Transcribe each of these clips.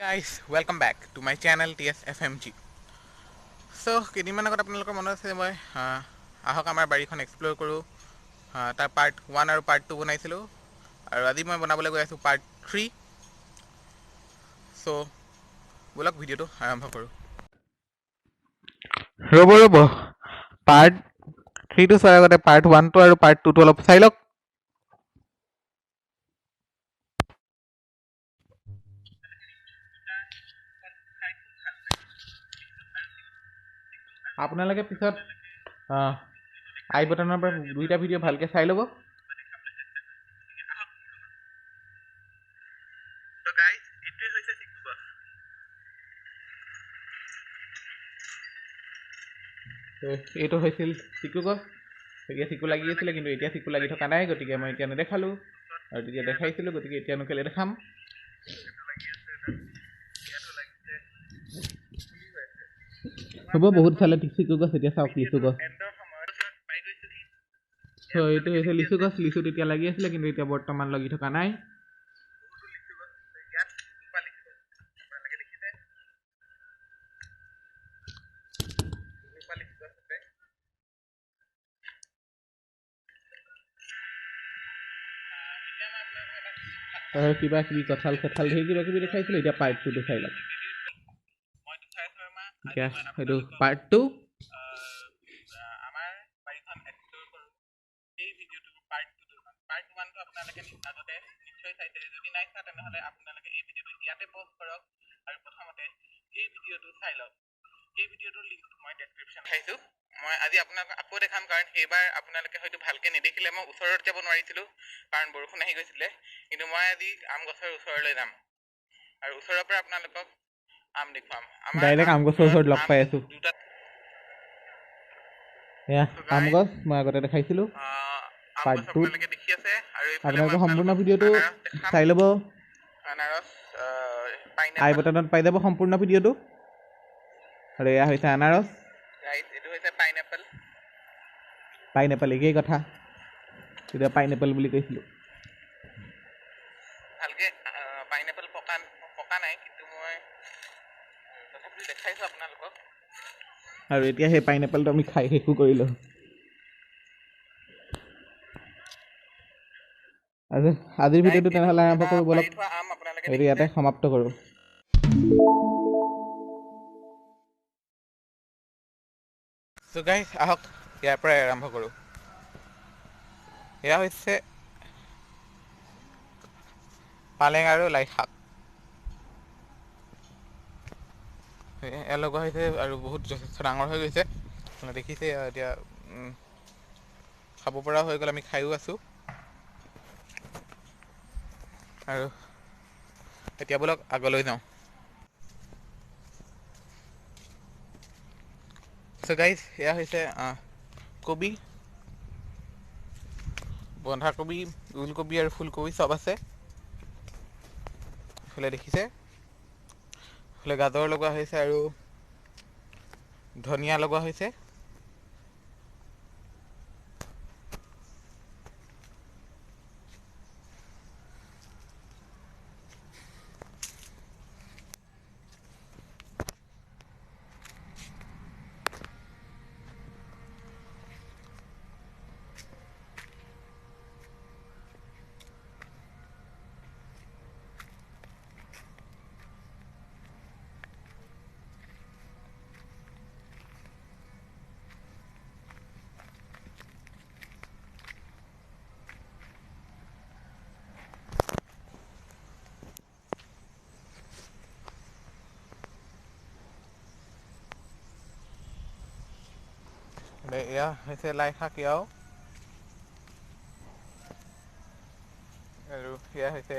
Guys, welcome back to my channel TSFMG. So, কেইদিনমান আগত আপোনালোকৰ মনত আছে মই আহক আমাৰ বাৰীখন এক্সপ্ল'ৰ কৰোঁ তাৰ পাৰ্ট 1 আৰু পাৰ্ট 2 বনাইছিলোঁ আৰু আজি মই বনাবলৈ গৈ আছোঁ পাৰ্ট 3. চ' ব'লক ভিডিঅ'টো আৰম্ভ কৰোঁ. ৰ'ব পাৰ্ট 3টো চোৱাৰ আগতে পাৰ্ট 1টো আৰু পাৰ্ট 2টো অলপ চাই লওক. আপোনালোকে পিছত আই বটনৰ পৰা দুইটা ভিডিঅ' ভালকৈ চাই ল'ব. এইটো হৈছিল চিকু গছ. গতিকে চিকু লাগি আছিলে, কিন্তু এতিয়া চিকু লাগি থকা নাই, গতিকে মই এতিয়া নেদেখালোঁ. আৰু তেতিয়া দেখাইছিলোঁ, গতিকে এতিয়ানো কেলৈ দেখাম. হ'ব, বহুত চালে চিকু গছ, এতিয়া চাওক লিচু গছ. এইটো হৈছে লিচু গছ. লিচু তেতিয়া লাগি আছিলে, কিন্তু এতিয়া বৰ্তমান লাগি থকা নাই. কিবা কিবি কঁঠাল চঠাল ধেৰ কিবা কিবি দেখাইছিলোঁ. এতিয়া পাৰ্ট 2টো চাই লওক. সেইটো পাৰ্ট 2. আমাৰ বাৰীখন এক্সপ্ল'ৰ কৰোঁ এই ভিডিঅ'টো পাৰ্ট 2টো. পাৰ্ট 1টো আপোনালোকে আগতে নিশ্চয় চাইছে. যদি নাই চোৱা তেনেহ'লে আপোনালোকে এই ভিডিঅ'টো ইয়াতে প'জ কৰক আৰু প্ৰথমতে এই ভিডিঅ'টো চাই লওক. এই ভিডিঅ'টোৰ লিংকটো মই ডেছক্ৰিপশ্যন খাইছোঁ. মই আজি আপোনালোকক আকৌ দেখাম, কাৰণ এইবাৰ আপোনালোকে হয়তো ভালকৈ নেদেখিলে. মই ওচৰত যাব নোৱাৰিছিলোঁ কাৰণ বৰষুণ আহি গৈছিলে, কিন্তু মই আজি আম গছৰ ওচৰলৈ যাম আৰু ওচৰৰ পৰা আপোনালোকক আম দেখুৱাম. ডাইৰেক্ট আম গছৰ ওচৰত লগ পাই আছোঁ. এয়া আম গছ মই আগতে দেখাইছিলোঁ পাৰ্ট 2. আপোনালোকে সম্পূৰ্ণ ভিডিঅ'টো চাই ল'ব. আই বটনত পাই যাব সম্পূৰ্ণ ভিডিঅ'টো. আৰু এয়া হৈছে আনাৰস. এইটো হৈছে পাইনএপল একেই কথা. তেতিয়া পাইনএপল বুলি কৈছিলোঁ. ভালকৈ পাইনএপল পকা নাই, কিন্তু মই তথাপিও দেখাইছোঁ আপোনালোকক. আৰু এতিয়া সেই পাইনএপলটো আমি খাই শেষো কৰিলোঁ. আৰু আজিৰ ভিডিঅ'টো তেনেহ'লে আৰম্ভ কৰোঁ ব'লক. এইটো ইয়াতে সমাপ্ত কৰোঁ. চ' গাইজ, আহক ইয়াৰ পৰাই আৰম্ভ কৰোঁ. এয়া হৈছে পালেং আৰু লাই শাক. এয়া লগোৱা হৈছে আৰু বহুত যথেষ্ট ডাঙৰ হৈ গৈছে. দেখিছে এতিয়া খাব পৰা হৈ গ'ল. আমি খায়ো আছোঁ. আৰু এতিয়া ব'লক আগলৈ যাওঁ. চ' গাইজ, এয়া হৈছে কবি, বন্ধাকবি, ওলকবি আৰু ফুলকবি চব আছে. এইফালে দেখিছে, এইফালে গাজৰ লগোৱা হৈছে আৰু ধনিয়া লগোৱা হৈছে. এয়া হৈছে লাই শাক এয়াও. আৰু এয়া হৈছে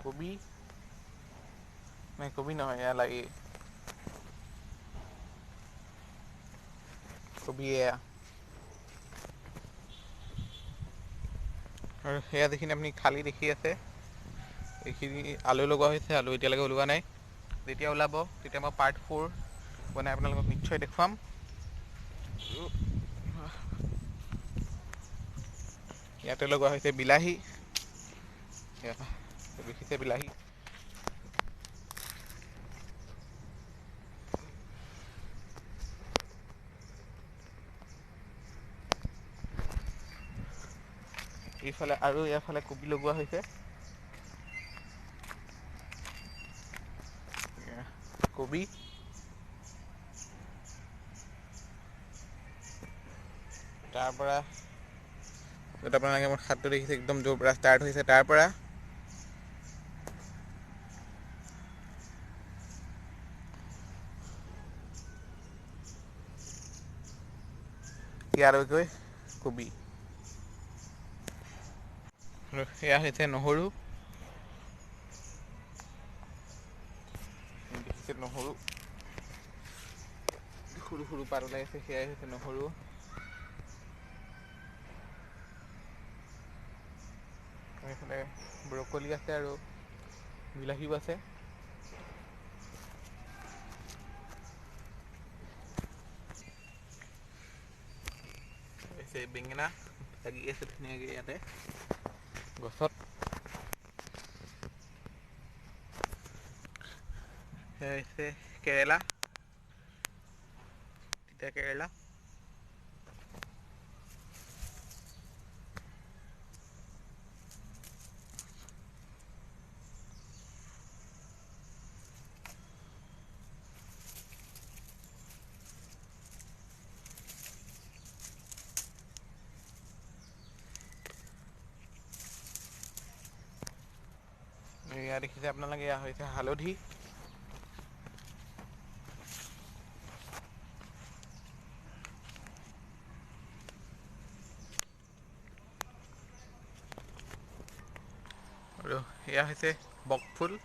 কবি, কবি নহয়, এয়া লাই কবি. এয়া আৰু সেয়া যিখিনি আপুনি খালী দেখি আছে, এইখিনি আলু লগোৱা হৈছে. আলু এতিয়ালৈকে ওলোৱা নাই. যেতিয়া ওলাব তেতিয়া মই পাৰ্ট 4 বনাই আপোনালোকক নিশ্চয় দেখুৱাম. ইয়াতে লগোৱা হৈছে বিলাহী. দেখিছে বিলাহী। এইফালে আৰু ইয়াৰফালে কবি লগোৱা হৈছে। কবি তাৰপৰা য'ত আপোনালোকে মোৰ হাতটো দেখিছে একদম য'ৰ পৰা ষ্টাৰ্ট হৈছে তাৰপৰা ইয়ালৈকৈ কবি। আৰু সেয়া হৈছে নহৰু। দেখিছে নহৰু, সৰু সৰু পাত ওলাইছে, সেয়াই হৈছে নহৰু। এইফালে ব্ৰকলি আছে আৰু বিলাহীও আছে। বেঙেনা লাগি আছে ধুনীয়াকৈ ইয়াতে গছত। সেয়া হৈছে কেৰেলা, তিতা কেৰেলা। এয়া দেখিছে আপোনালোকে, এয়া হৈছে হালধি। আৰু এয়া হৈছে বকফুল।